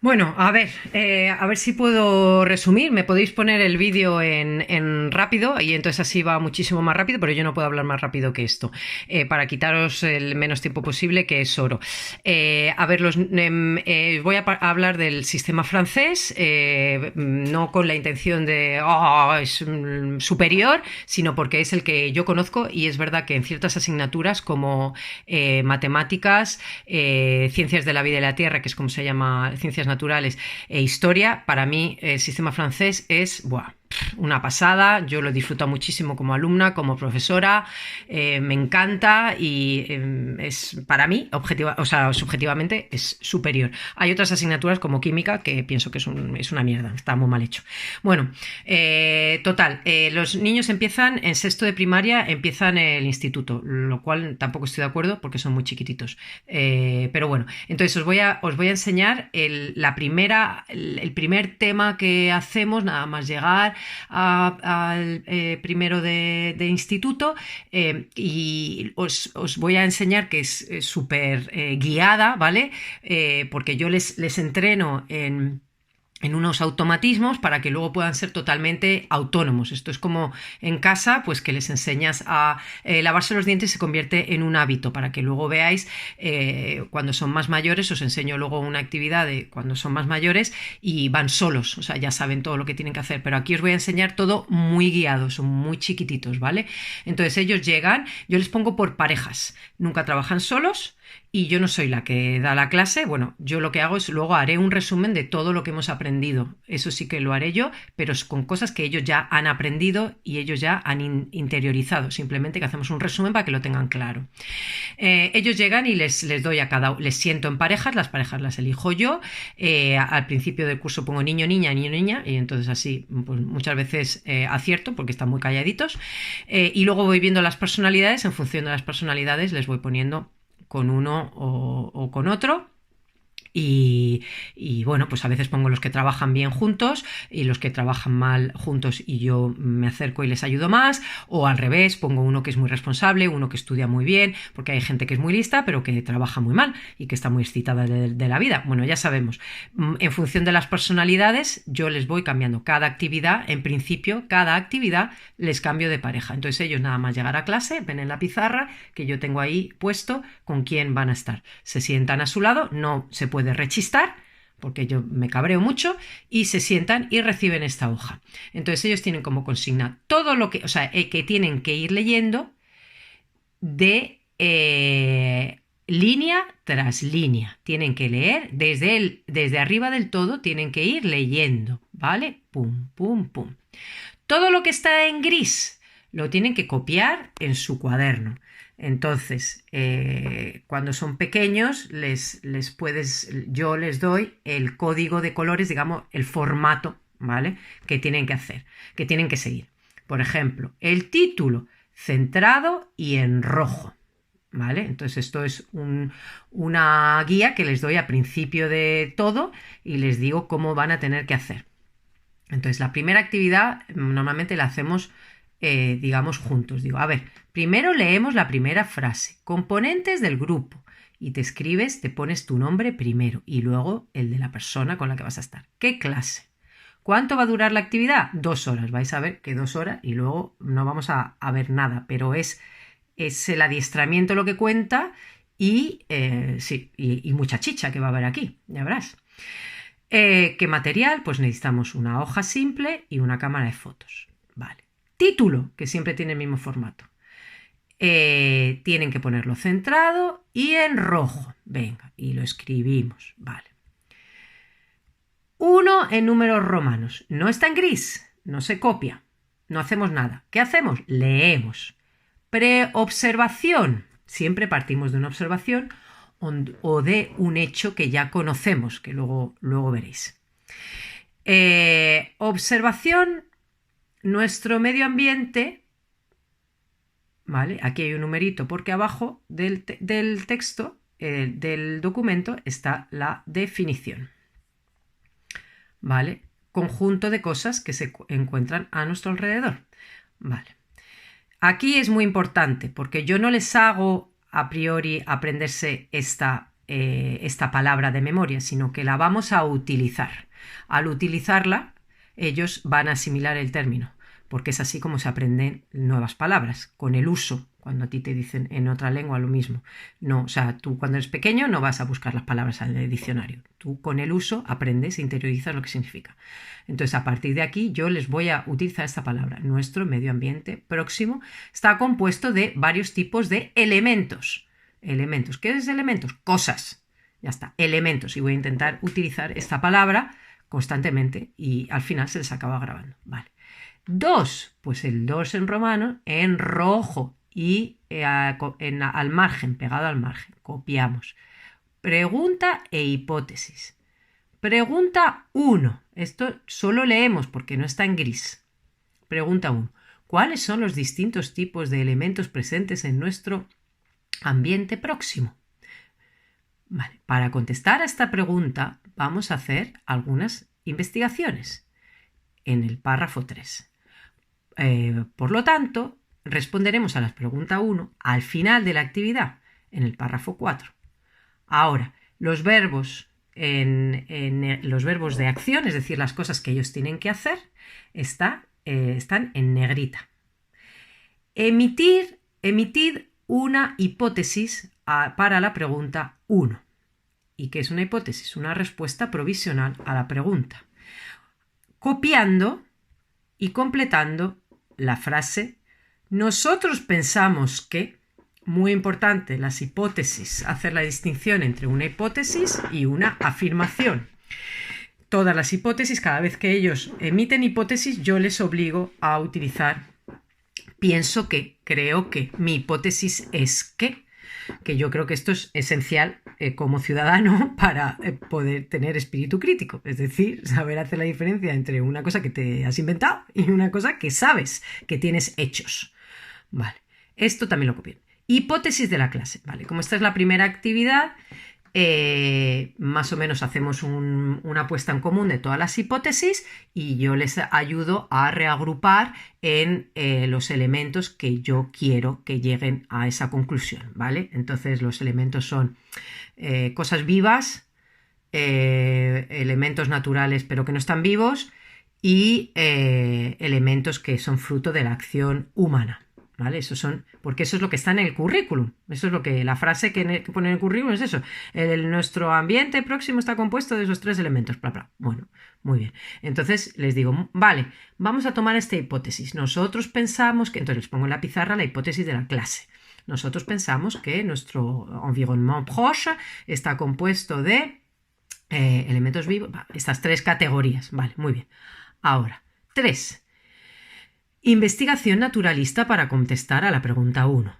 Bueno, a ver si puedo resumir. Me podéis poner el vídeo en rápido y entonces así va muchísimo más rápido, pero yo no puedo hablar más rápido que esto, para quitaros el menos tiempo posible, que es oro. A ver, voy a hablar del sistema francés, no con la intención de es superior, sino porque es el que yo conozco y es verdad que en ciertas asignaturas como matemáticas, ciencias de la vida y la tierra, que es como se llama, ciencias naturales e historia, para mí el sistema francés es una pasada. Yo lo he disfrutado muchísimo como alumna, como profesora, me encanta y es para mí subjetivamente es superior. Hay otras asignaturas como química que pienso que es una mierda, está muy mal hecho. Bueno, total, los niños empiezan en sexto de primaria, empiezan el instituto, lo cual tampoco estoy de acuerdo porque son muy chiquititos. Pero bueno, entonces os voy a enseñar el primer tema que hacemos, nada más llegar al primero de instituto, y os voy a enseñar que es súper guiada, ¿vale? Porque yo les entreno en unos automatismos para que luego puedan ser totalmente autónomos. Esto es como en casa, pues que les enseñas a lavarse los dientes, se convierte en un hábito para que luego veáis cuando son más mayores. Os enseño luego una actividad de cuando son más mayores y van solos, o sea, ya saben todo lo que tienen que hacer, pero aquí os voy a enseñar todo muy guiado, son muy chiquititos, ¿vale? Entonces ellos llegan, yo les pongo por parejas, nunca trabajan solos. Y yo no soy la que da la clase. Bueno, yo lo que hago es luego haré un resumen de todo lo que hemos aprendido. Eso sí que lo haré yo, pero con cosas que ellos ya han aprendido y ellos ya han interiorizado. Simplemente que hacemos un resumen para que lo tengan claro. Ellos llegan y les doy a les siento en parejas, las parejas las elijo yo. Al principio del curso pongo niño, niña, niño, niña, y entonces así pues, muchas veces acierto porque están muy calladitos. Y luego voy viendo las personalidades, en función de las personalidades les voy poniendo con uno o con otro. Y bueno, pues a veces pongo los que trabajan bien juntos y los que trabajan mal juntos y yo me acerco y les ayudo más, o al revés, pongo uno que es muy responsable, uno que estudia muy bien, porque hay gente que es muy lista pero que trabaja muy mal y que está muy excitada de la vida. Bueno, ya sabemos, en función de las personalidades yo les voy cambiando cada actividad. En principio, cada actividad les cambio de pareja. Entonces ellos nada más llegar a clase ven en la pizarra que yo tengo ahí puesto con quién van a estar. Se sientan a su lado, no se puede rechistar porque yo me cabreo mucho, y se sientan y reciben esta hoja. Entonces ellos tienen como consigna todo lo que, o sea, que tienen que ir leyendo de línea tras línea. Tienen que leer desde arriba del todo, tienen que ir leyendo, ¿vale? Pum, pum, pum. Todo lo que está en gris lo tienen que copiar en su cuaderno. Entonces, cuando son pequeños, yo les doy el código de colores, digamos, el formato, ¿vale? Que tienen que hacer, que tienen que seguir. Por ejemplo, el título centrado y en rojo, ¿vale? Entonces, esto es una guía que les doy a principio de todo y les digo cómo van a tener que hacer. Entonces, la primera actividad normalmente la hacemos, digamos, juntos. Digo, a ver, primero leemos la primera frase, componentes del grupo, y te escribes, te pones tu nombre primero y luego el de la persona con la que vas a estar. ¿Qué clase? ¿Cuánto va a durar la actividad? 2 horas. Vais a ver que 2 horas y luego no vamos a ver nada, pero es el adiestramiento lo que cuenta y sí, y mucha chicha que va a haber aquí, ya verás. ¿Qué material? Pues necesitamos una hoja simple y una cámara de fotos. Vale. Título, que siempre tiene el mismo formato. Tienen que ponerlo centrado y en rojo. Venga, y lo escribimos. Vale. 1 en números romanos. No está en gris, no se copia. No hacemos nada. ¿Qué hacemos? Leemos. Preobservación. Siempre partimos de una observación o de un hecho que ya conocemos, que luego veréis. Observación, nuestro medio ambiente, ¿vale? Aquí hay un numerito porque abajo del texto, del documento, está la definición, ¿vale? Conjunto de cosas que se encuentran a nuestro alrededor, ¿vale? Aquí es muy importante porque yo no les hago a priori aprenderse esta esta palabra de memoria, sino que la vamos a utilizar. Al utilizarla, ellos van a asimilar el término, porque es así como se aprenden nuevas palabras, con el uso. Cuando a ti te dicen en otra lengua lo mismo. No, o sea, tú cuando eres pequeño no vas a buscar las palabras en el diccionario. Tú con el uso aprendes e interiorizas lo que significa. Entonces, a partir de aquí yo les voy a utilizar esta palabra. Nuestro medio ambiente próximo está compuesto de varios tipos de elementos. Elementos. ¿Qué es elementos? Cosas. Ya está, elementos. Y voy a intentar utilizar esta palabra constantemente y al final se les acaba grabando. Vale. 2, pues el 2 en romano, en rojo y al margen, pegado al margen. Copiamos. Pregunta e hipótesis. Pregunta 1. Esto solo leemos porque no está en gris. Pregunta 1. ¿Cuáles son los distintos tipos de elementos presentes en nuestro ambiente próximo? Vale, para contestar a esta pregunta vamos a hacer algunas investigaciones en el párrafo 3. Por lo tanto, responderemos a la pregunta 1 al final de la actividad, en el párrafo 4. Ahora, los verbos, los verbos de acción, es decir, las cosas que ellos tienen que hacer, están en negrita. Emitid una hipótesis para la pregunta 1. ¿Y qué es una hipótesis? Una respuesta provisional a la pregunta. Copiando y completando la frase, nosotros pensamos que, muy importante, las hipótesis, hacer la distinción entre una hipótesis y una afirmación. Todas las hipótesis, cada vez que ellos emiten hipótesis, yo les obligo a utilizar pienso que, creo que, mi hipótesis es que yo creo que esto es esencial como ciudadano para poder tener espíritu crítico, es decir, saber hacer la diferencia entre una cosa que te has inventado y una cosa que sabes, que tienes hechos. Vale, esto también lo copié. Hipótesis de la clase, vale, como esta es la primera actividad, más o menos hacemos una puesta en común de todas las hipótesis y yo les ayudo a reagrupar en los elementos que yo quiero que lleguen a esa conclusión, ¿vale? Entonces los elementos son cosas vivas, elementos naturales pero que no están vivos y elementos que son fruto de la acción humana. ¿Vale? Porque eso es lo que está en el currículum. Eso es lo que la frase que pone en el currículum es eso. Nuestro ambiente próximo está compuesto de esos 3 elementos. Bla, bla. Bueno, muy bien. Entonces les digo, vale, vamos a tomar esta hipótesis. Nosotros pensamos que, entonces les pongo en la pizarra la hipótesis de la clase. Nosotros pensamos que nuestro environnement proche está compuesto de elementos vivos. Estas 3 categorías. Vale, muy bien. Ahora, 3. Investigación naturalista para contestar a la pregunta 1.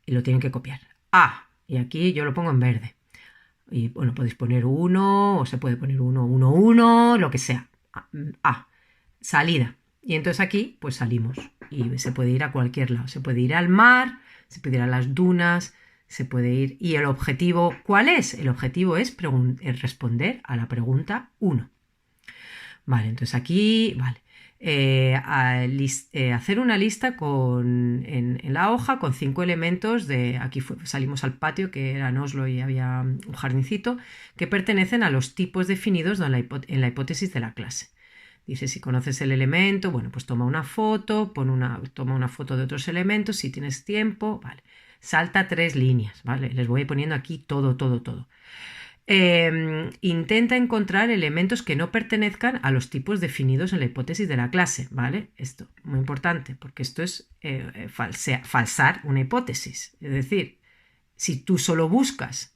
Y lo tienen que copiar. A. Y aquí yo lo pongo en verde. Y bueno, podéis poner 1 o se puede poner 1, 1, 1, lo que sea. A. Salida. Y entonces aquí pues salimos. Y se puede ir a cualquier lado. Se puede ir al mar, se puede ir a las dunas, se puede ir... ¿Y el objetivo cuál es? El objetivo es responder a la pregunta 1. Vale, entonces aquí... Vale. Hacer una lista en la hoja con 5 elementos de, aquí salimos al patio que era en Oslo y había un jardincito que pertenecen a los tipos definidos en la hipótesis de la clase. Dice, si conoces el elemento, bueno, pues toma una foto, toma una foto de otros elementos si tienes tiempo, vale. Salta 3 líneas, ¿vale? Les voy poniendo aquí todo. Intenta encontrar elementos que no pertenezcan a los tipos definidos en la hipótesis de la clase, ¿vale? Esto, muy importante, porque esto es falsar una hipótesis. Es decir, si tú solo buscas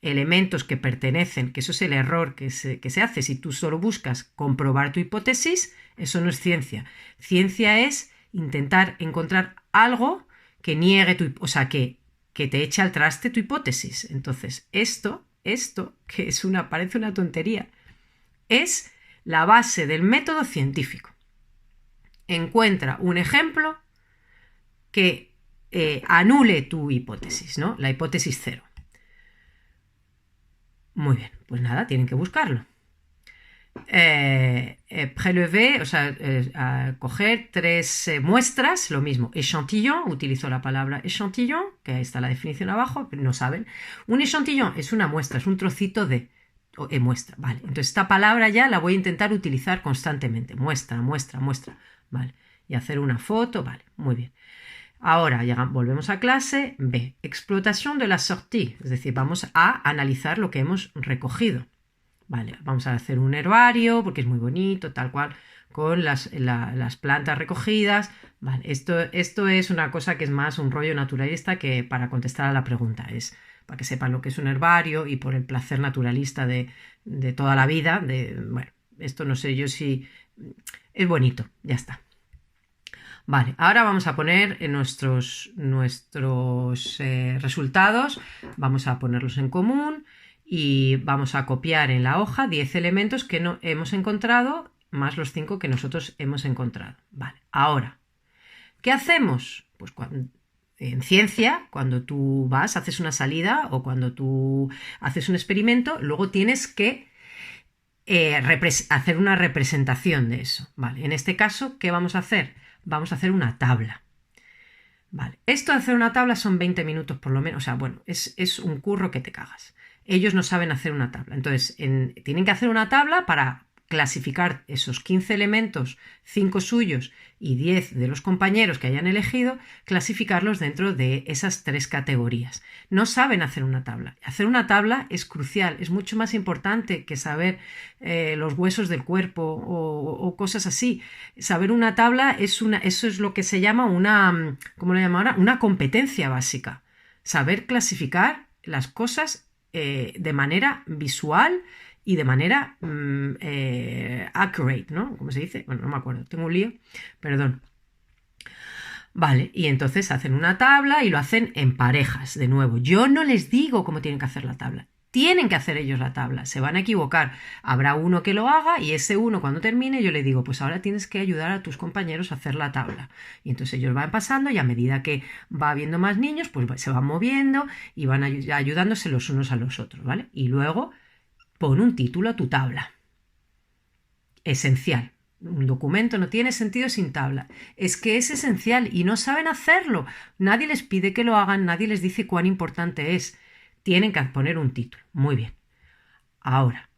elementos que pertenecen, que eso es el error que se hace, si tú solo buscas comprobar tu hipótesis, eso no es ciencia. Ciencia es intentar encontrar algo que niegue o sea, que te eche al traste tu hipótesis. Entonces, esto que parece una tontería, es la base del método científico. Encuentra un ejemplo que anule tu hipótesis, ¿no? La hipótesis 0. Muy bien, pues nada, tienen que buscarlo. Prélever, o sea, coger 3 muestras, lo mismo. Échantillon, utilizo la palabra échantillon, que ahí está la definición abajo, pero no saben. Un échantillon es una muestra, es un trocito de muestra, vale. Entonces esta palabra ya la voy a intentar utilizar constantemente. Muestra, muestra, muestra, vale. Y hacer una foto, vale, muy bien. Ahora volvemos a clase. B. Explotación de la sortie, es decir, vamos a analizar lo que hemos recogido. Vale, vamos a hacer un herbario porque es muy bonito, tal cual, con las plantas recogidas. Vale, esto es una cosa que es más un rollo naturalista que para contestar a la pregunta. Es para que sepan lo que es un herbario y por el placer naturalista de toda la vida. Bueno, esto no sé yo si es bonito, ya está. Vale, ahora vamos a poner nuestros resultados, vamos a ponerlos en común y vamos a copiar en la hoja 10 elementos que no hemos encontrado más los 5 que nosotros hemos encontrado. Vale, ahora, ¿qué hacemos? Pues en ciencia, cuando tú haces una salida o cuando tú haces un experimento, luego tienes que hacer una representación de eso. Vale, en este caso, ¿qué vamos a hacer? Vamos a hacer una tabla. Vale, esto de hacer una tabla son 20 minutos por lo menos, o sea, bueno, es un curro que te cagas. Ellos no saben hacer una tabla, entonces tienen que hacer una tabla para clasificar esos 15 elementos, 5 suyos y 10 de los compañeros que hayan elegido, clasificarlos dentro de esas 3 categorías. No saben hacer una tabla. Hacer una tabla es crucial, es mucho más importante que saber los huesos del cuerpo o cosas así. Saber una tabla eso es lo que se llama ¿cómo lo llamo ahora? Una competencia básica. Saber clasificar las cosas de manera visual y de manera accurate, ¿no? ¿Cómo se dice? Bueno, no me acuerdo, tengo un lío, perdón. Vale, y entonces hacen una tabla y lo hacen en parejas, de nuevo. Yo no les digo cómo tienen que hacer la tabla. Tienen que hacer ellos la tabla, se van a equivocar. Habrá uno que lo haga y ese uno cuando termine yo le digo, pues ahora tienes que ayudar a tus compañeros a hacer la tabla. Y entonces ellos van pasando y a medida que va habiendo más niños, pues se van moviendo y van ayudándose los unos a los otros, ¿vale? Y luego pon un título a tu tabla. Esencial. Un documento no tiene sentido sin tabla. Es que es esencial y no saben hacerlo. Nadie les pide que lo hagan, nadie les dice cuán importante es. Tienen que poner un título. Muy bien. Ahora,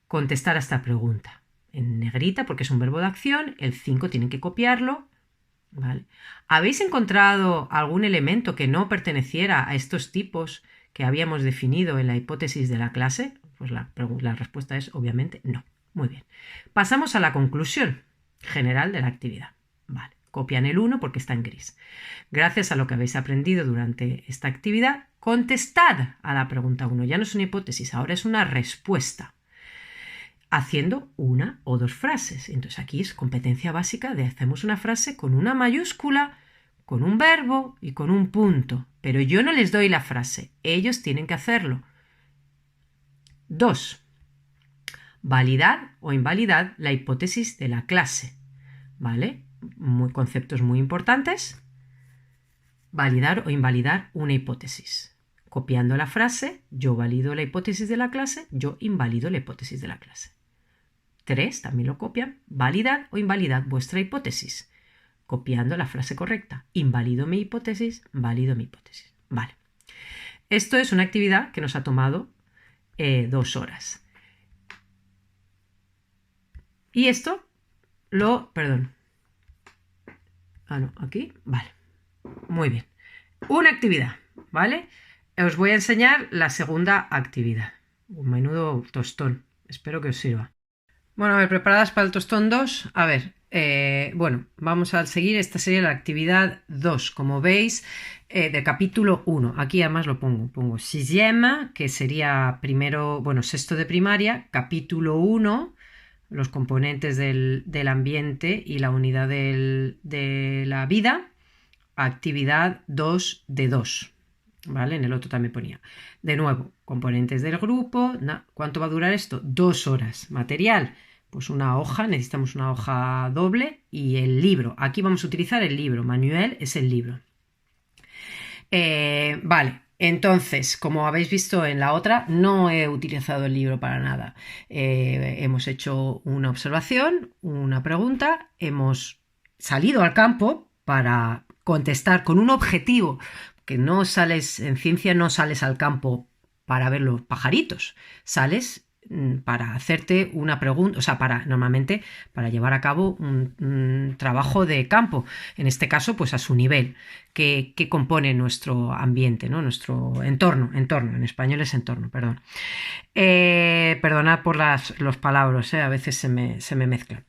contestar a esta pregunta. En negrita, porque es un verbo de acción, el 5 tienen que copiarlo. ¿Vale? ¿Habéis encontrado algún elemento que no perteneciera a estos tipos que habíamos definido en la hipótesis de la clase? Pues la respuesta es obviamente no. Muy bien. Pasamos a la conclusión general de la actividad. Vale. Copian el 1 porque está en gris. Gracias a lo que habéis aprendido durante esta actividad, contestad a la pregunta 1. Ya no es una hipótesis, ahora es una respuesta. Haciendo una o 2 frases. Entonces aquí es competencia básica de hacemos una frase con una mayúscula, con un verbo y con un punto. Pero yo no les doy la frase, ellos tienen que hacerlo. 2. Validar o invalidar la hipótesis de la clase. ¿Vale? Conceptos muy importantes. Validar o invalidar una hipótesis. Copiando la frase, yo valido la hipótesis de la clase, yo invalido la hipótesis de la clase. 3, también lo copian. Validar o invalidar vuestra hipótesis. Copiando la frase correcta. Invalido mi hipótesis, valido mi hipótesis. Vale. Esto es una actividad que nos ha tomado 2 horas. Y esto perdón. No, aquí, vale. Muy bien. Una actividad, ¿vale? Os voy a enseñar la segunda actividad. Un menudo tostón. Espero que os sirva. Bueno, a ver, ¿preparadas para el tostón 2? A ver, bueno, vamos a seguir. Esta sería la actividad 2, como veis, del capítulo 1. Aquí además lo pongo sixième, que sería primero, bueno, sexto de primaria, capítulo 1, los componentes del ambiente y la unidad de la vida, actividad 2 de 2, ¿vale? En el otro también ponía. De nuevo, componentes del grupo. ¿Cuánto va a durar esto? 2 horas. Material, pues una hoja, necesitamos una hoja doble y el libro. Aquí vamos a utilizar el libro. Manuel es el libro. Vale. Entonces, como habéis visto en la otra, no he utilizado el libro para nada. Hemos hecho una observación, una pregunta, hemos salido al campo para contestar con un objetivo, que no sales, en ciencia no sales al campo para ver los pajaritos, sales para hacerte una pregunta, o sea, normalmente para llevar a cabo un trabajo de campo, en este caso, pues a su nivel, que compone nuestro ambiente, ¿no? Nuestro entorno, en español es entorno, perdón. Perdonad por los palabras, a veces se me mezclan.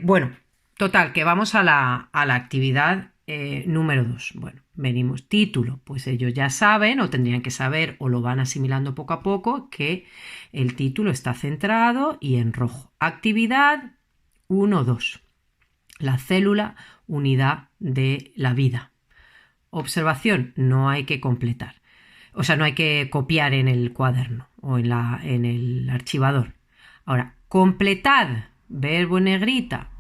Bueno, total, que vamos a la actividad número 2. Bueno, venimos título, pues ellos ya saben o tendrían que saber o lo van asimilando poco a poco que el título está centrado y en rojo. Actividad 1-2. La célula, unidad de la vida. Observación, no hay que completar. O sea, no hay que copiar en el cuaderno o en el archivador. Ahora, completad, verbo en negrita,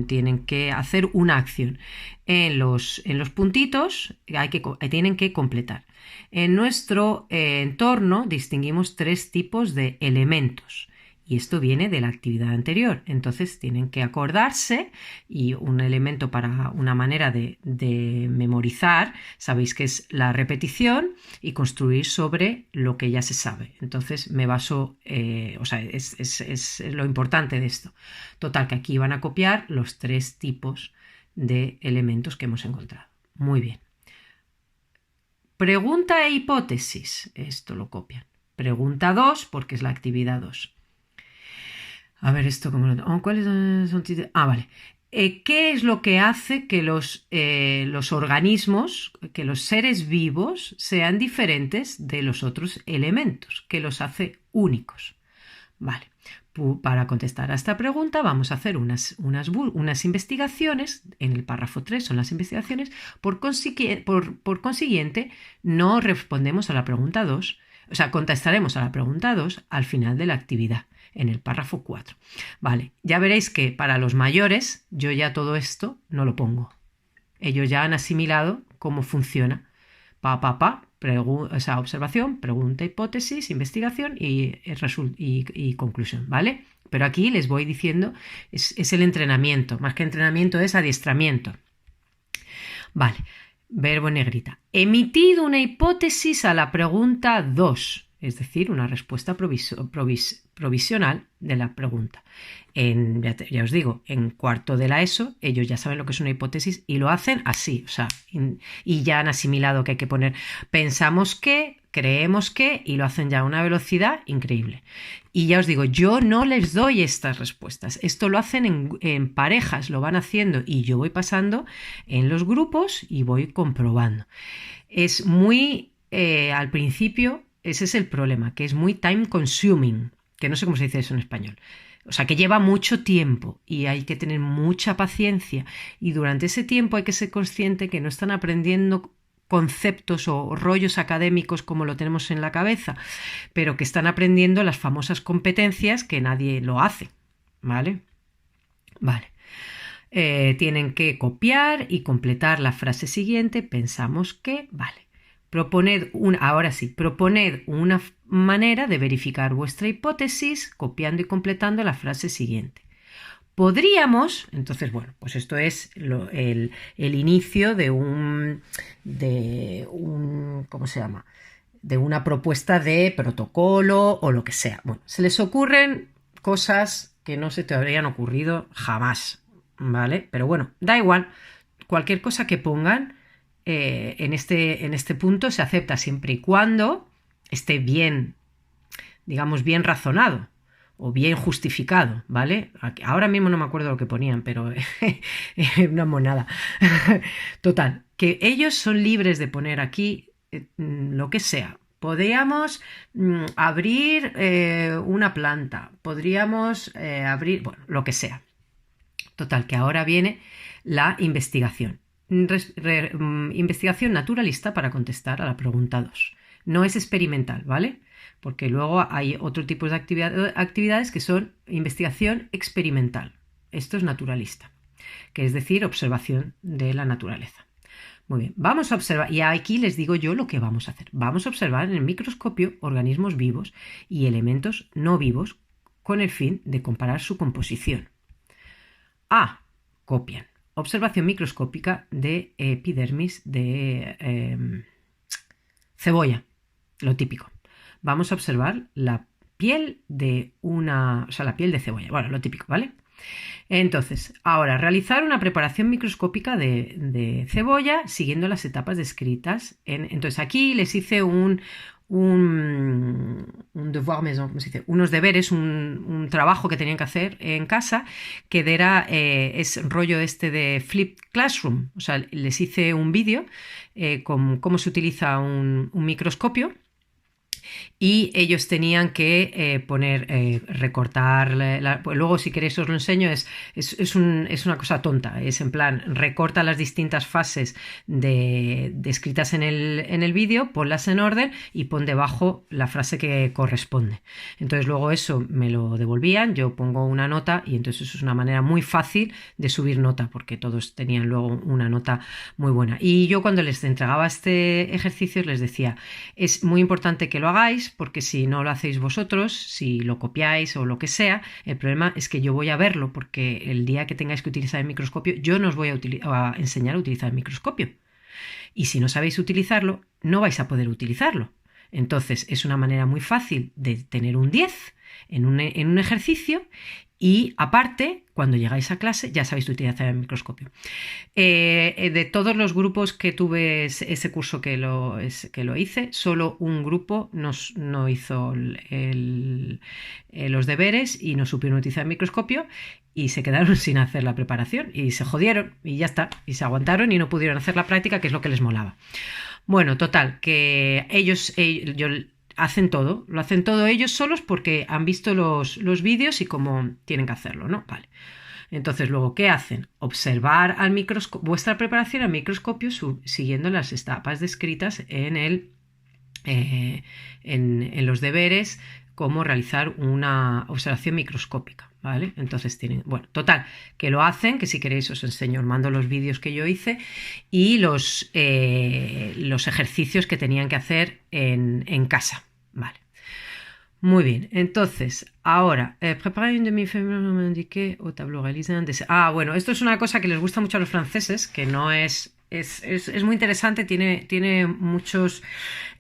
tienen que hacer una acción. En los puntitos tienen que completar. En nuestro entorno distinguimos 3 tipos de elementos. Y esto viene de la actividad anterior. Entonces tienen que acordarse y un elemento para una manera de memorizar, sabéis que es la repetición y construir sobre lo que ya se sabe. Entonces me baso, o sea, es lo importante de esto. Total, que aquí van a copiar los 3 tipos de elementos que hemos encontrado. Muy bien. Pregunta e hipótesis. Esto lo copian. Pregunta 2, porque es la actividad 2. A ver, esto como ¿cuáles son? Vale. ¿Qué es lo que hace que los organismos, que los seres vivos sean diferentes de los otros elementos? ¿Qué los hace únicos? Vale. Para contestar a esta pregunta vamos a hacer unas investigaciones. En el párrafo 3 son las investigaciones. Por consiguiente, no respondemos a la pregunta 2. O sea, contestaremos a la pregunta 2 al final de la actividad, en el párrafo 4. Vale, ya veréis que para los mayores yo ya todo esto no lo pongo. Ellos ya han asimilado cómo funciona. Observación, pregunta, hipótesis, investigación y conclusión, ¿vale? Pero aquí les voy diciendo, es el entrenamiento, más que entrenamiento es adiestramiento. Vale. Verbo en negrita. Emitid una hipótesis a la pregunta 2, es decir, una respuesta provisional de la pregunta. Ya os digo, en cuarto de la ESO, ellos ya saben lo que es una hipótesis y lo hacen así, o sea, y ya han asimilado que hay que poner pensamos que, creemos que, y lo hacen ya a una velocidad increíble. Y ya os digo, yo no les doy estas respuestas. Esto lo hacen en parejas, lo van haciendo y yo voy pasando en los grupos y voy comprobando. Es muy, al principio, ese es el problema, que es muy time consuming, que no sé cómo se dice eso en español. O sea, que lleva mucho tiempo y hay que tener mucha paciencia y durante ese tiempo hay que ser consciente que no están aprendiendo conceptos o rollos académicos como lo tenemos en la cabeza, pero que están aprendiendo las famosas competencias que nadie lo hace, ¿vale? Vale. Tienen que copiar y completar la frase siguiente, pensamos que, vale. Proponed una manera de verificar vuestra hipótesis copiando y completando la frase siguiente. Podríamos, entonces, bueno, pues esto es el inicio de un, ¿cómo se llama? De una propuesta de protocolo o lo que sea. Bueno, se les ocurren cosas que no se te habrían ocurrido jamás, ¿vale? Pero bueno, da igual, cualquier cosa que pongan en este punto se acepta siempre y cuando esté bien, digamos, bien razonado o bien justificado, ¿vale? Ahora mismo no me acuerdo lo que ponían, pero una monada. Total, que ellos son libres de poner aquí lo que sea. Podríamos abrir una planta, podríamos abrir, bueno, lo que sea. Total, que ahora viene la investigación. Investigación naturalista para contestar a la pregunta 2. No es experimental, ¿vale? Porque luego hay otro tipo de actividades que son investigación experimental. Esto es naturalista, que es decir, observación de la naturaleza. Muy bien, vamos a observar, y aquí les digo yo lo que vamos a hacer. Vamos a observar en el microscopio organismos vivos y elementos no vivos con el fin de comparar su composición. A. Copian. Observación microscópica de epidermis de cebolla, lo típico. Vamos a observar la piel de la piel de cebolla, bueno, lo típico, ¿vale? Entonces, ahora, realizar una preparación microscópica de cebolla siguiendo las etapas descritas. Entonces, aquí les hice un devoir maison, ¿cómo se dice? Unos deberes, un trabajo que tenían que hacer en casa, que era es rollo este de Flip Classroom. O sea, les hice un vídeo con cómo se utiliza un microscopio. Y ellos tenían que recortar, pues luego si queréis os lo enseño, es una cosa tonta, es en plan, recorta las distintas fases descritas en el vídeo, ponlas en orden y pon debajo la frase que corresponde. Entonces luego eso me lo devolvían, yo pongo una nota y entonces eso es una manera muy fácil de subir nota, porque todos tenían luego una nota muy buena. Y yo cuando les entregaba este ejercicio les decía, es muy importante que lo hagáis, porque si no lo hacéis vosotros, si lo copiáis o lo que sea, el problema es que yo voy a verlo, porque el día que tengáis que utilizar el microscopio, yo no os voy a enseñar a utilizar el microscopio. Y si no sabéis utilizarlo, no vais a poder utilizarlo. Entonces, es una manera muy fácil de tener un 10 en un ejercicio y aparte, cuando llegáis a clase, ya sabéis utilizar el microscopio. De todos los grupos que tuve ese curso que lo hice, solo un grupo no hizo los deberes y no supieron utilizar el microscopio y se quedaron sin hacer la preparación y se jodieron y ya está, y se aguantaron y no pudieron hacer la práctica, que es lo que les molaba. Bueno, total, que ellos hacen todo, lo hacen todo ellos solos porque han visto los vídeos y cómo tienen que hacerlo, ¿no? Vale. Entonces, luego, ¿qué hacen? Observar vuestra preparación al microscopio siguiendo las etapas descritas en los deberes, cómo realizar una observación microscópica, ¿vale? Entonces tienen, bueno, total, que lo hacen, que si queréis os enseño, os mando los vídeos que yo hice y los ejercicios que tenían que hacer en casa, ¿vale? Muy bien, entonces, ahora, preparar un demi-femme indiqué au tableau réalisé un dessin. Bueno, esto es una cosa que les gusta mucho a los franceses, que no es muy interesante, tiene muchos,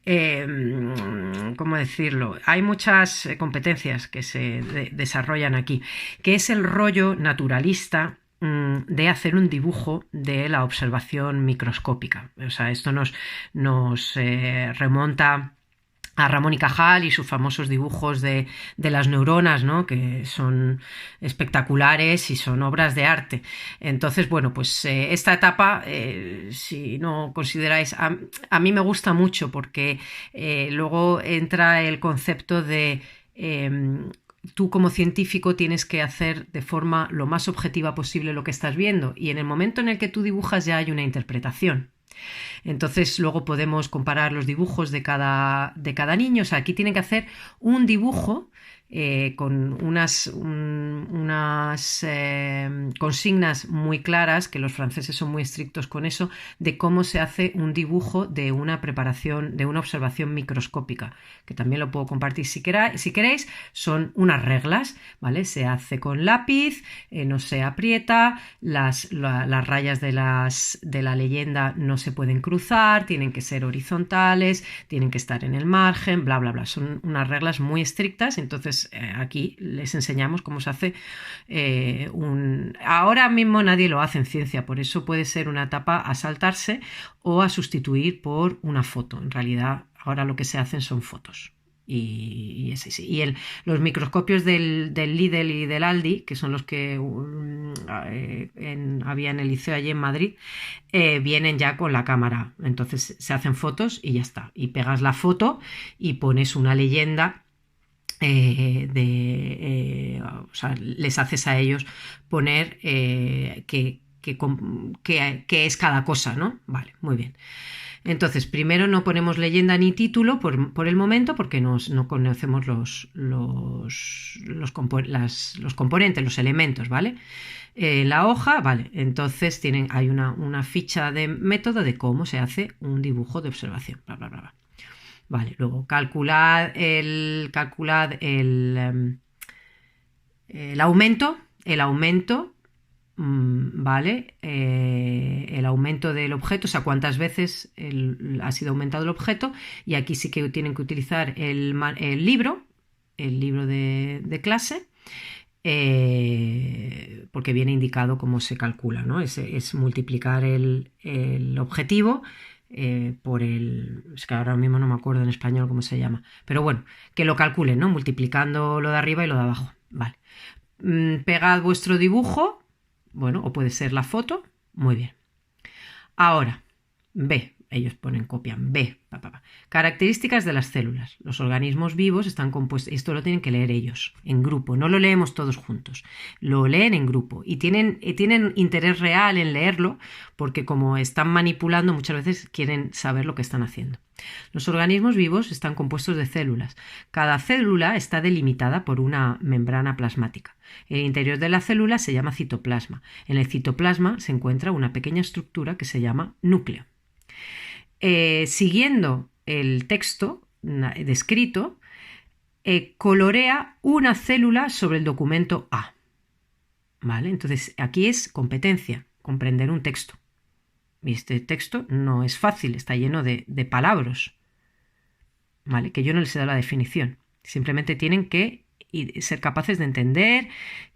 ¿cómo decirlo? Hay muchas competencias que se desarrollan aquí, que es el rollo naturalista de hacer un dibujo de la observación microscópica. O sea, esto nos remonta a Ramón y Cajal y sus famosos dibujos de las neuronas, ¿no? Que son espectaculares y son obras de arte. Entonces, bueno, pues esta etapa, si no consideráis, a mí me gusta mucho porque luego entra el concepto de tú como científico tienes que hacer de forma lo más objetiva posible lo que estás viendo y en el momento en el que tú dibujas ya hay una interpretación. Entonces luego podemos comparar los dibujos de cada niño. O sea, aquí tienen que hacer un dibujo con unas consignas muy claras, que los franceses son muy estrictos con eso, de cómo se hace un dibujo de una preparación, de una observación microscópica, que también lo puedo compartir si queréis. Son unas reglas, ¿vale? Se hace con lápiz, no se aprieta, las rayas de la leyenda no se pueden cruzar, tienen que ser horizontales, tienen que estar en el margen, bla, bla, bla. Son unas reglas muy estrictas, entonces aquí les enseñamos cómo se hace Ahora mismo nadie lo hace en ciencia, por eso puede ser una etapa a saltarse o a sustituir por una foto. En realidad ahora lo que se hacen son fotos. Y los microscopios del Lidl y del Aldi, que son los que había en el liceo allí en Madrid, vienen ya con la cámara. Entonces se hacen fotos y ya está. Y pegas la foto y pones una leyenda. O sea, les haces a ellos poner qué es cada cosa, ¿no? Vale, muy bien. Entonces, primero no ponemos leyenda ni título por el momento porque no conocemos los componentes, los elementos, ¿vale? La hoja, vale, entonces hay una ficha de método de cómo se hace un dibujo de observación, bla, bla, bla, bla. Vale, luego calculad el aumento, ¿vale? El aumento del objeto, o sea, cuántas veces ha sido aumentado el objeto, y aquí sí que tienen que utilizar el libro de clase, porque viene indicado cómo se calcula, ¿no? Es multiplicar el objetivo por es que ahora mismo no me acuerdo en español cómo se llama, pero bueno, que lo calculen, ¿no? Multiplicando lo de arriba y lo de abajo, vale. Pegad vuestro dibujo, bueno, o puede ser la foto, muy bien. Ahora, B, ellos copian B. Características de las células. Los organismos vivos están compuestos, esto lo tienen que leer ellos, en grupo, no lo leemos todos juntos, lo leen en grupo y tienen interés real en leerlo porque como están manipulando muchas veces quieren saber lo que están haciendo. Los organismos vivos están compuestos de células. Cada célula está delimitada por una membrana plasmática. El interior de la célula se llama citoplasma. En el citoplasma se encuentra una pequeña estructura que se llama núcleo. Siguiendo el texto descrito, colorea una célula sobre el documento A. ¿Vale? Entonces, aquí es competencia, comprender un texto. Y este texto no es fácil, está lleno de palabras, ¿vale? Que yo no les he dado la definición. Simplemente tienen que ser capaces de entender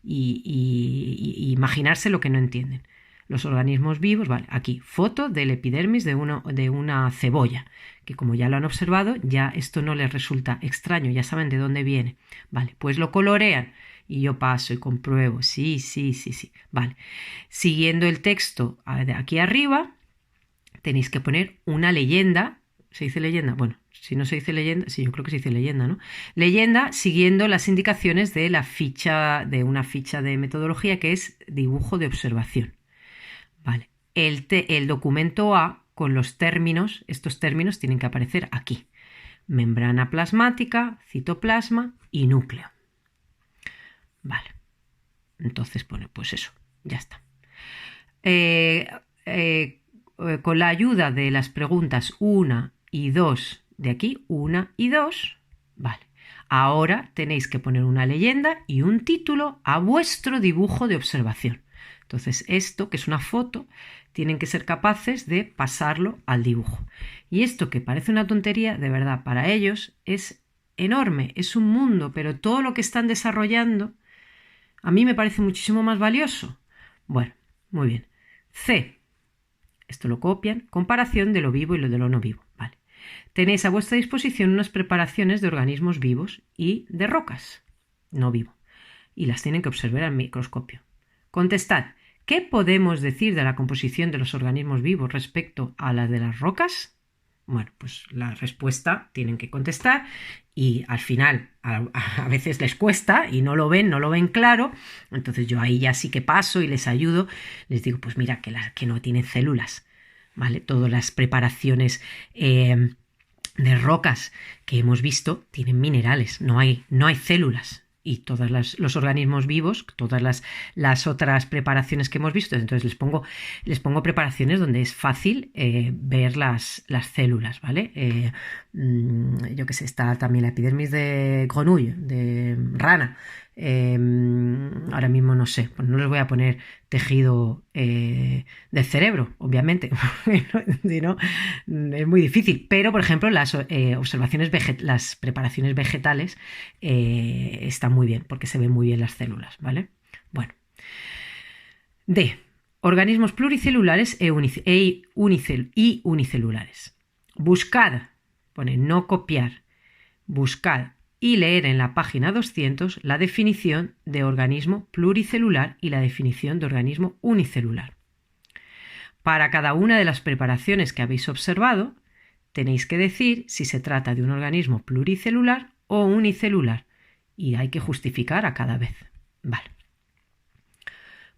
y imaginarse lo que no entienden. Los organismos vivos, vale, aquí, foto del epidermis de una cebolla, que como ya lo han observado, ya esto no les resulta extraño, ya saben de dónde viene. Vale, pues lo colorean y yo paso y compruebo, sí, vale. Siguiendo el texto de aquí arriba, tenéis que poner una leyenda. ¿Se dice leyenda? Bueno, si no se dice leyenda, sí, yo creo que se dice leyenda, ¿no? Leyenda siguiendo las indicaciones de una ficha de metodología que es dibujo de observación. Vale. El documento A con los términos, estos términos tienen que aparecer aquí. Membrana plasmática, citoplasma y núcleo. Vale. Entonces pone, pues eso, ya está. Con la ayuda de las preguntas 1 y 2 de aquí, 1 y 2, vale. Ahora tenéis que poner una leyenda y un título a vuestro dibujo de observación. Entonces, esto, que es una foto, tienen que ser capaces de pasarlo al dibujo. Y esto, que parece una tontería, de verdad, para ellos es enorme, es un mundo, pero todo lo que están desarrollando a mí me parece muchísimo más valioso. Bueno, muy bien. C. Esto lo copian. Comparación de lo vivo y lo de lo no vivo. Vale. Tenéis a vuestra disposición unas preparaciones de organismos vivos y de rocas no vivo. Y las tienen que observar al microscopio. Contestad. ¿Qué podemos decir de la composición de los organismos vivos respecto a la de las rocas? Bueno, pues la respuesta tienen que contestar y al final a veces les cuesta y no lo ven claro, entonces yo ahí ya sí que paso y les ayudo, les digo, pues mira, que no tienen células, ¿vale? Todas las preparaciones de rocas que hemos visto tienen minerales, no hay células. Y todos los organismos vivos, todas las otras preparaciones que hemos visto, entonces les pongo preparaciones donde es fácil ver las células, ¿vale? Yo qué sé, está también la epidermis de grenouille, de rana. Ahora mismo no sé, pues no les voy a poner tejido del cerebro, obviamente, si no, es muy difícil, pero por ejemplo las las preparaciones vegetales están muy bien, porque se ven muy bien las células, ¿vale? Bueno. D. Organismos pluricelulares y unicelulares. Buscad, pone no copiar, buscad y leer en la página 200 la definición de organismo pluricelular y la definición de organismo unicelular. Para cada una de las preparaciones que habéis observado, tenéis que decir si se trata de un organismo pluricelular o unicelular y hay que justificar a cada vez. Vale.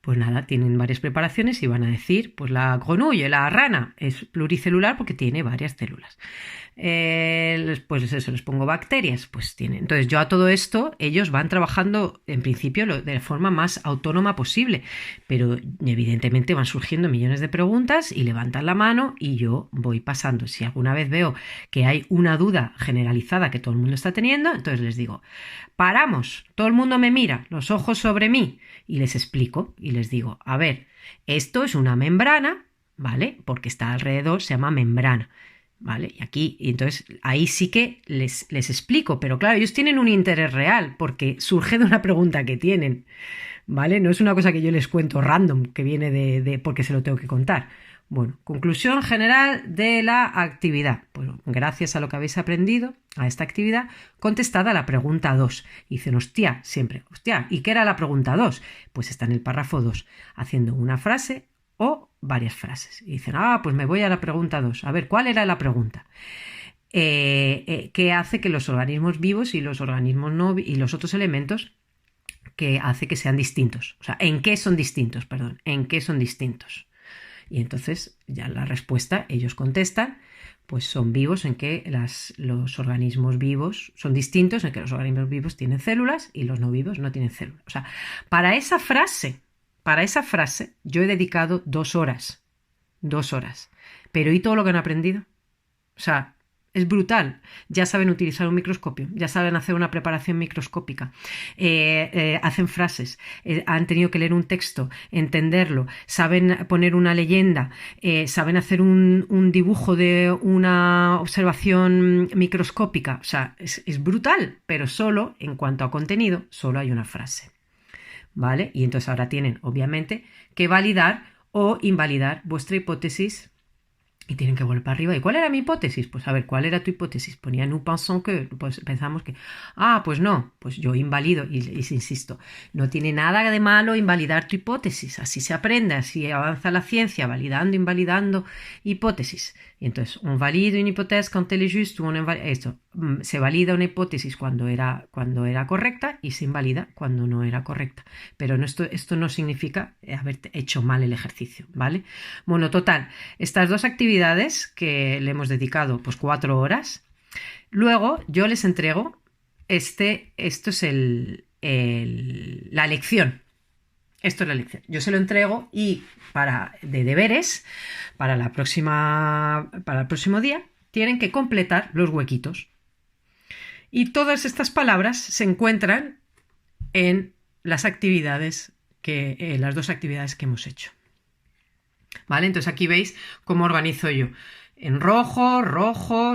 Pues nada, tienen varias preparaciones y van a decir, pues la grenouille, la rana, es pluricelular porque tiene varias células. Pues eso, les pongo bacterias, pues tienen. Entonces yo a todo esto, ellos van trabajando en principio de la forma más autónoma posible, pero evidentemente van surgiendo millones de preguntas y levantan la mano y yo voy pasando. Si alguna vez veo que hay una duda generalizada que todo el mundo está teniendo, entonces les digo, paramos, todo el mundo me mira, los ojos sobre mí, y les explico y les digo, a ver, esto es una membrana, ¿vale? Porque está alrededor, se llama membrana. ¿Vale? Y aquí, entonces, ahí sí que les explico, pero claro, ellos tienen un interés real porque surge de una pregunta que tienen, ¿vale? No es una cosa que yo les cuento random, que viene de porque se lo tengo que contar. Bueno, conclusión general de la actividad. Pues gracias a lo que habéis aprendido, a esta actividad, contestada la pregunta 2. Y dicen, hostia, siempre, hostia, ¿y qué era la pregunta 2? Pues está en el párrafo 2, haciendo una frase o varias frases. Y dicen, pues me voy a la pregunta 2. A ver, ¿cuál era la pregunta? ¿Qué hace que los organismos vivos y los organismos no y los otros elementos que hace que sean distintos? O sea, ¿en qué son distintos? Perdón, ¿en qué son distintos? Y entonces ya la respuesta, ellos contestan, pues son vivos en que los organismos vivos son distintos, en que los organismos vivos tienen células y los no vivos no tienen células. O sea, para esa frase yo he dedicado 2 horas. 2 horas. Pero ¿y todo lo que han aprendido? O sea, es brutal. Ya saben utilizar un microscopio, ya saben hacer una preparación microscópica, hacen frases, han tenido que leer un texto, entenderlo, saben poner una leyenda, saben hacer un dibujo de una observación microscópica. O sea, es brutal, pero solo en cuanto a contenido, solo hay una frase. ¿Vale? Y entonces ahora tienen, obviamente, que validar o invalidar vuestra hipótesis y tienen que volver para arriba. ¿Y cuál era mi hipótesis? Pues a ver, ¿cuál era tu hipótesis? Ponía nous pensons que, pues pensamos que, pues no, pues yo invalido y insisto, no tiene nada de malo invalidar tu hipótesis, así se aprende, así avanza la ciencia, validando, invalidando hipótesis. Y entonces, on valide une hypothèse quand elle est juste, esto, se valida una hipótesis cuando era correcta y se invalida cuando no era correcta. Pero esto no significa haber hecho mal el ejercicio, ¿vale? Bueno, total, estas 2 actividades que le hemos dedicado pues 4 horas, luego yo les entrego esto es la lección. Esto es la lección. Yo se lo entrego y de deberes, para el próximo día, tienen que completar los huequitos. Y todas estas palabras se encuentran en las actividades las 2 actividades que hemos hecho. ¿Vale? Entonces aquí veis cómo organizo yo. En rojo,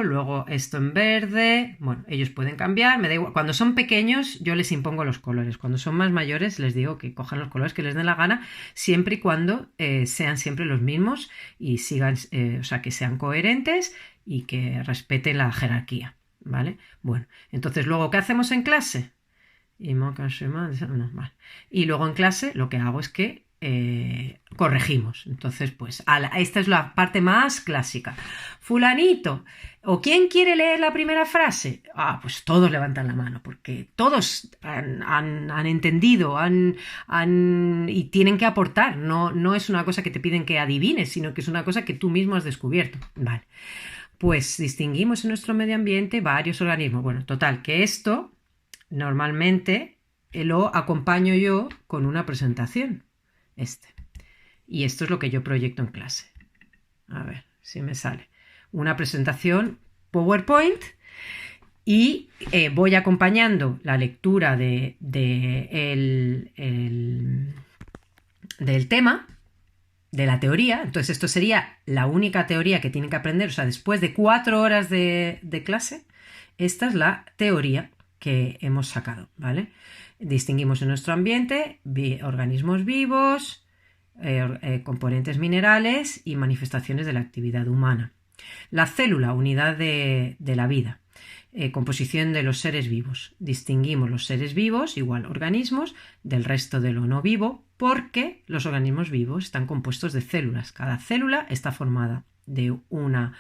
luego esto en verde. Bueno, ellos pueden cambiar, me da igual. Cuando son pequeños yo les impongo los colores. Cuando son más mayores les digo que cojan los colores que les den la gana, siempre y cuando sean siempre los mismos y sigan, o sea, que sean coherentes y que respeten la jerarquía, ¿vale? Bueno, entonces luego, ¿qué hacemos en clase? Y luego en clase lo que hago es que corregimos. Entonces, pues esta es la parte más clásica. Fulanito, ¿o quién quiere leer la primera frase? Pues todos levantan la mano, porque todos han entendido, y tienen que aportar. No es una cosa que te piden que adivines, sino que es una cosa que tú mismo has descubierto. Vale. Pues distinguimos en nuestro medio ambiente varios organismos. Bueno, total, que esto normalmente lo acompaño yo con una presentación. Y esto es lo que yo proyecto en clase. A ver si me sale. Una presentación PowerPoint y voy acompañando la lectura del tema, de la teoría. Entonces esto sería la única teoría que tienen que aprender. O sea, después de 4 horas de clase, esta es la teoría que hemos sacado, ¿vale? Distinguimos en nuestro ambiente organismos vivos, componentes minerales y manifestaciones de la actividad humana. La célula, unidad de la vida. Composición de los seres vivos. Distinguimos los seres vivos, igual organismos, del resto de lo no vivo, porque los organismos vivos están compuestos de células. Cada célula está formada de una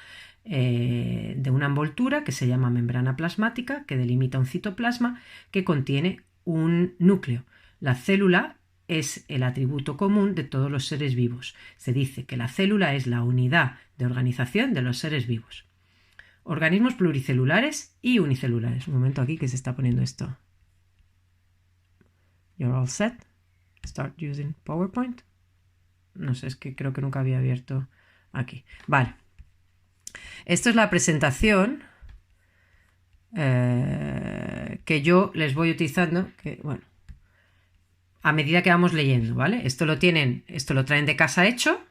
envoltura que se llama membrana plasmática, que delimita un citoplasma que contiene un núcleo. La célula es el atributo común de todos los seres vivos. Se dice que la célula es la unidad de organización de los seres vivos. Organismos pluricelulares y unicelulares. Un momento aquí que se está poniendo esto. You're all set. Start using PowerPoint. No sé, es que creo que nunca había abierto aquí. Vale. Esto es la presentación que yo les voy utilizando, que bueno, a medida que vamos leyendo, ¿vale? Esto lo traen de casa hecho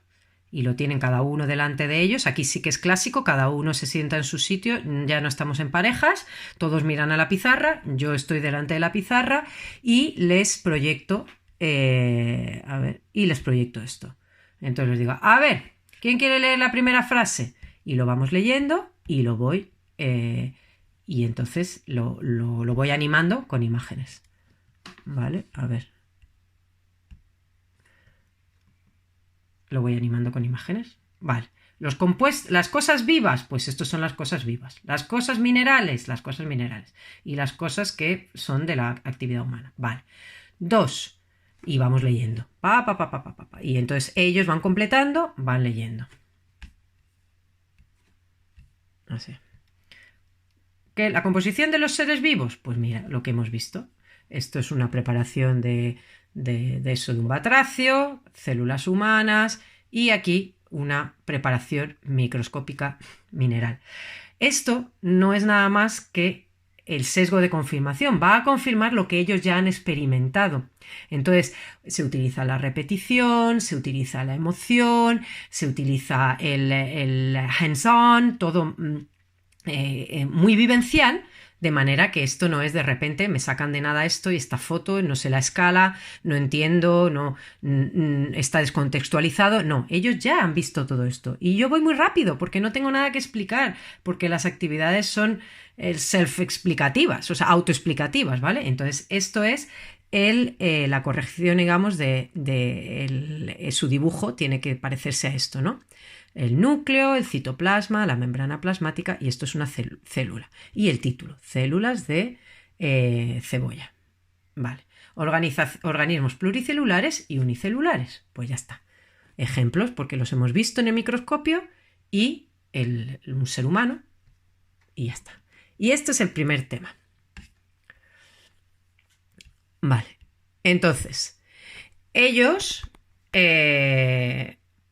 y lo tienen cada uno delante de ellos. Aquí sí que es clásico, cada uno se sienta en su sitio, ya no estamos en parejas, todos miran a la pizarra, yo estoy delante de la pizarra y les proyecto, esto. Entonces les digo, a ver, ¿quién quiere leer la primera frase? Y lo vamos leyendo y lo voy, y entonces lo voy animando con imágenes. ¿Vale? A ver. Lo voy animando con imágenes. Vale. Las cosas vivas, pues estos son las cosas vivas. Las cosas minerales, las cosas minerales. Y las cosas que son de la actividad humana. Vale. 2. Y vamos leyendo. Y entonces ellos van completando, van leyendo. Así. ¿Qué? ¿La composición de los seres vivos? Pues mira, lo que hemos visto. Esto es una preparación de un batracio, células humanas y aquí una preparación microscópica mineral. Esto no es nada más que el sesgo de confirmación, va a confirmar lo que ellos ya han experimentado. Entonces se utiliza la repetición, se utiliza la emoción, se utiliza el hands-on, todo muy vivencial, de manera que esto no es de repente me sacan de nada esto y esta foto, no sé la escala, no entiendo, no está descontextualizado. No, ellos ya han visto todo esto. Y yo voy muy rápido porque no tengo nada que explicar, porque las actividades son self-explicativas, o sea, autoexplicativas, ¿vale? Entonces, esto es la corrección, digamos, su dibujo tiene que parecerse a esto, ¿no? El núcleo, el citoplasma, la membrana plasmática y esto es una célula. Y el título, células de cebolla. Vale. Organismos pluricelulares y unicelulares. Pues ya está. Ejemplos porque los hemos visto en el microscopio y un ser humano y ya está. Y este es el primer tema. Vale. Entonces, ellos...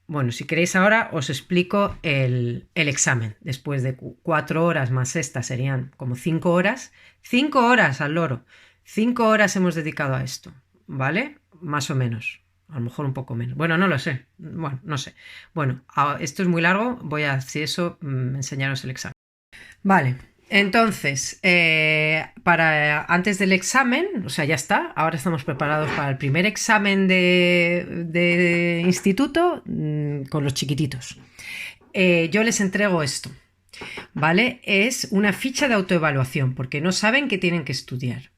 bueno, si queréis ahora os explico el examen. Después de 4 horas más esta serían como 5 horas. 5 horas al loro. 5 horas hemos dedicado a esto, ¿vale? Más o menos. A lo mejor un poco menos. Bueno, no lo sé. Bueno, no sé. Bueno, esto es muy largo. Voy a, si eso, enseñaros el examen. Vale. Entonces, antes del examen, o sea, ya está, ahora estamos preparados para el primer examen de instituto con los chiquititos. Yo les entrego esto, ¿vale? Es una ficha de autoevaluación porque no saben qué tienen que estudiar.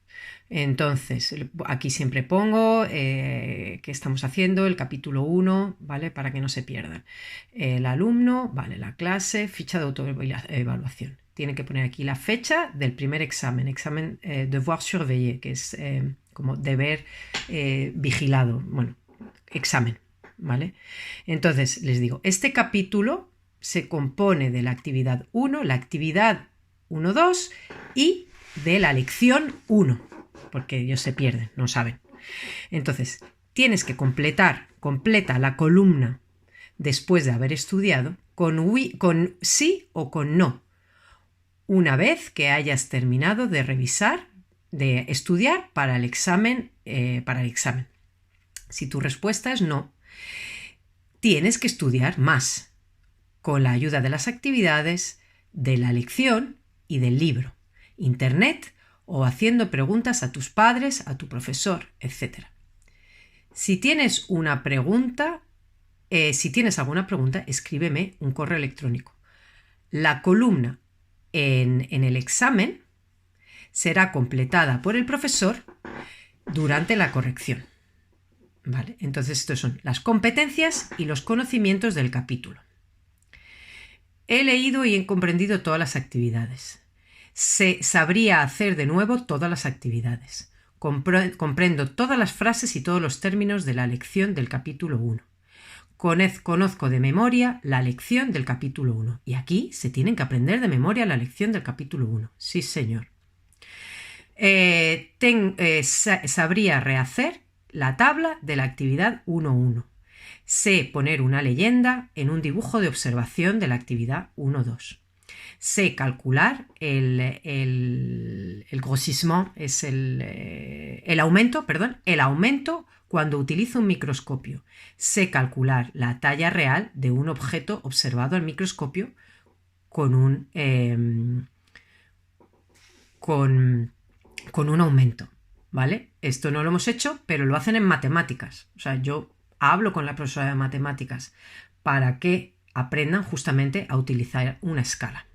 Entonces, aquí siempre pongo qué estamos haciendo, el capítulo 1, ¿vale? Para que no se pierdan. El alumno, ¿vale? La clase, ficha de autoevaluación. Tiene que poner aquí la fecha del primer examen devoir surveillé, que es como deber vigilado, bueno, examen, ¿vale? Entonces, les digo, este capítulo se compone de la actividad 1, la actividad 1-2 y de la lección 1, porque ellos se pierden, no saben. Entonces, tienes que completa la columna después de haber estudiado con sí o con no. Una vez que hayas terminado de revisar, de estudiar para el examen. Si tu respuesta es no, tienes que estudiar más con la ayuda de las actividades, de la lección y del libro, internet o haciendo preguntas a tus padres, a tu profesor, etc. Si tienes alguna pregunta, escríbeme un correo electrónico. La columna en el examen será completada por el profesor durante la corrección. ¿Vale? Entonces, estos son las competencias y los conocimientos del capítulo. He leído y he comprendido todas las actividades. Sabría hacer de nuevo todas las actividades. Comprendo todas las frases y todos los términos de la lección del capítulo 1. Conozco de memoria la lección del capítulo 1. Y aquí se tienen que aprender de memoria la lección del capítulo 1. Sí, señor. Sabría rehacer la tabla de la actividad 1.1. Sé poner una leyenda en un dibujo de observación de la actividad 1.2. Sé calcular el grossissement, es el aumento cuando utilizo un microscopio. Sé calcular la talla real de un objeto observado al microscopio con un aumento, ¿vale? Esto no lo hemos hecho, pero lo hacen en matemáticas. O sea, yo hablo con la profesora de matemáticas para que aprendan justamente a utilizar una escala.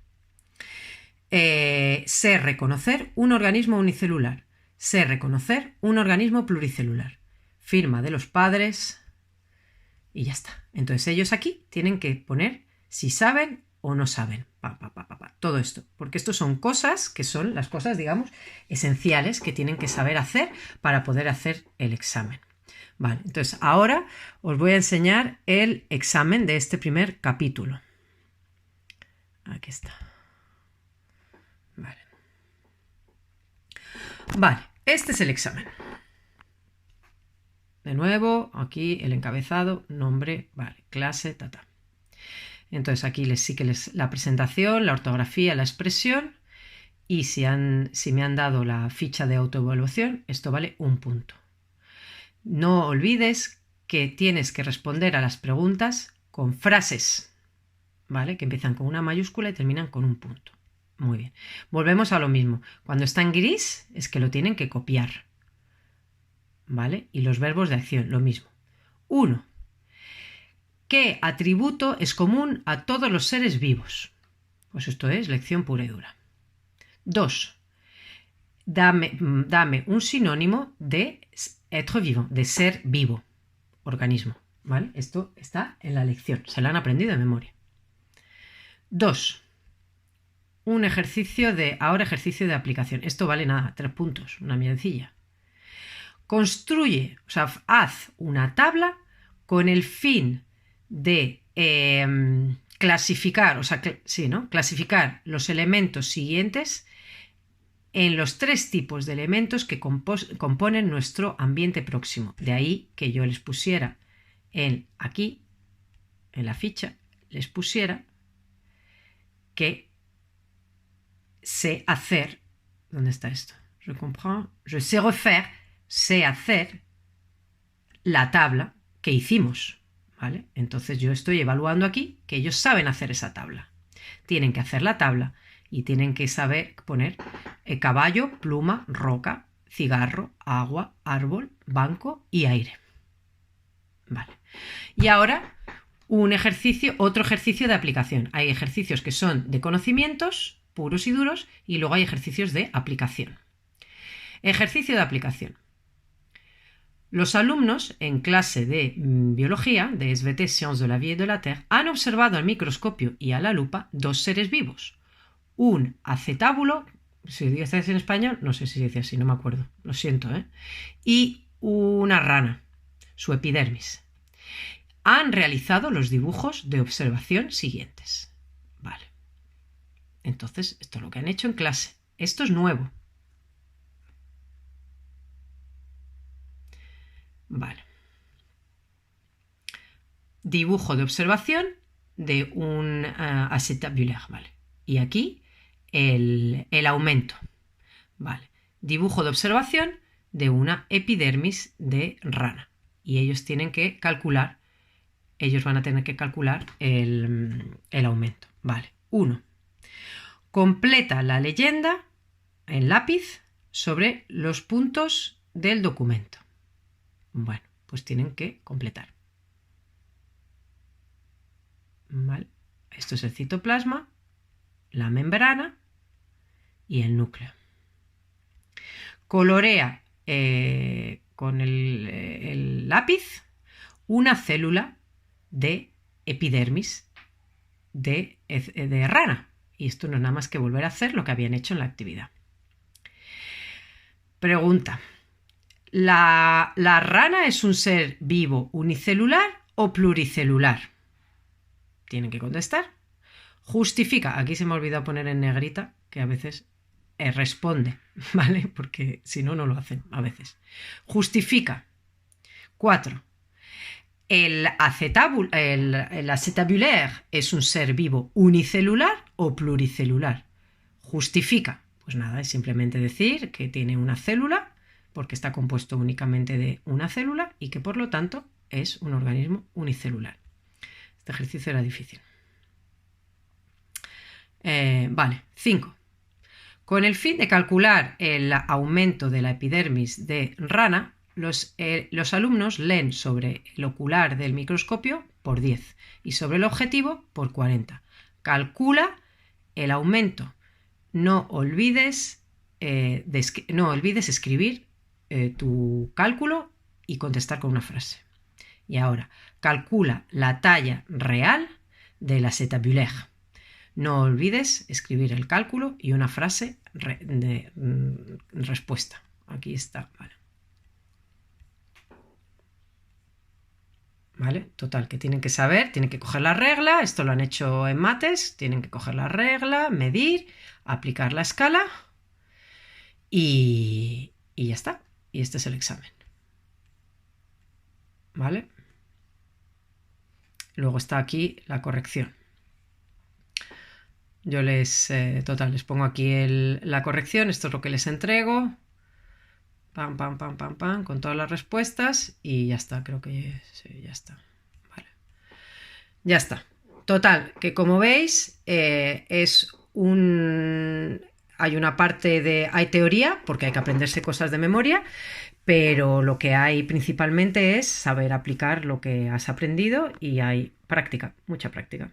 Sé reconocer un organismo unicelular. Sé reconocer un organismo pluricelular. Firma de los padres y ya está. Entonces ellos aquí tienen que poner si saben o no saben. Todo esto. Porque esto son cosas que son las cosas, digamos, esenciales que tienen que saber hacer para poder hacer el examen. Vale, entonces ahora os voy a enseñar el examen de este primer capítulo. Aquí está. Vale, este es el examen. De nuevo, aquí el encabezado, nombre, vale, clase, Entonces aquí la presentación, la ortografía, la expresión y si me han dado la ficha de autoevaluación, esto vale 1 punto. No olvides que tienes que responder a las preguntas con frases, ¿vale? Que empiezan con una mayúscula y terminan con 1 punto. Muy bien. Volvemos a lo mismo. Cuando está en gris es que lo tienen que copiar, ¿vale? Y los verbos de acción, lo mismo. 1. ¿Qué atributo es común a todos los seres vivos? Pues esto es lección pura y dura. 2. Dame un sinónimo de être vivant, de ser vivo, organismo, ¿vale? Esto está en la lección, se lo han aprendido de memoria. 2. Ejercicio de aplicación. Esto vale nada, 3 puntos, una mierdecilla. Construye, o sea, haz una tabla con el fin de clasificar, clasificar los elementos siguientes en los 3 tipos de elementos que componen nuestro ambiente próximo. De ahí que yo les pusiera aquí, en la ficha, les pusiera que sé hacer. ¿Dónde está esto? Je comprends. Je sais refaire. Sé hacer la tabla que hicimos, ¿vale? Entonces yo estoy evaluando aquí que ellos saben hacer esa tabla. Tienen que hacer la tabla y tienen que saber poner caballo, pluma, roca, cigarro, agua, árbol, banco y aire. Vale. Y ahora otro ejercicio de aplicación. Hay ejercicios que son de conocimientos puros y duros y luego hay ejercicios de aplicación. Ejercicio de aplicación. Los alumnos en clase de biología, de SVT, Sciences de la Vie et de la Terre, han observado al microscopio y a la lupa 2 seres vivos. Un acetábulo, si dice en español, no sé si dice así, no me acuerdo, lo siento, y una rana, su epidermis. Han realizado los dibujos de observación siguientes. Vale. Entonces, esto es lo que han hecho en clase. Esto es nuevo. Vale. Dibujo de observación de un acetabulaire, ¿vale? Y aquí el aumento, ¿vale? Dibujo de observación de una epidermis de rana. Y ellos van a tener que calcular el aumento, ¿vale? 1. Completa la leyenda en lápiz sobre los puntos del documento. Bueno, pues tienen que completar. ¿Vale? Esto es el citoplasma, la membrana y el núcleo. Colorea con el lápiz una célula de epidermis de rana. Y esto no es nada más que volver a hacer lo que habían hecho en la actividad. Pregunta. ¿La rana es un ser vivo unicelular o pluricelular? Tienen que contestar. Justifica. Aquí se me ha olvidado poner en negrita, que a veces responde, ¿vale? Porque si no, no lo hacen a veces. Justifica. 4. ¿El acetabulaire es un ser vivo unicelular o pluricelular? Justifica. Pues nada, es simplemente decir que tiene una célula, porque está compuesto únicamente de una célula y que por lo tanto es un organismo unicelular. Este ejercicio era difícil. Vale, 5. Con el fin de calcular el aumento de la epidermis de rana, los alumnos leen sobre el ocular del microscopio por 10 y sobre el objetivo por 40. Calcula el aumento. No olvides escribir tu cálculo y contestar con una frase. Y ahora, calcula la talla real de la acetabulaire. No olvides escribir el cálculo y una frase de respuesta. Aquí está, ¿vale? Total, que tienen que saber, tienen que coger la regla, esto lo han hecho en mates, tienen que coger la regla, medir, aplicar la escala y ya está. Y este es el examen. ¿Vale? Luego está aquí la corrección. Yo les pongo aquí la corrección, esto es lo que les entrego. Pam, pam, pam, pam, pam, con todas las respuestas y ya está, creo que sí, ya está. Vale. Ya está. Total, que como veis, hay una parte hay teoría, porque hay que aprenderse cosas de memoria, pero lo que hay principalmente es saber aplicar lo que has aprendido y hay práctica, mucha práctica.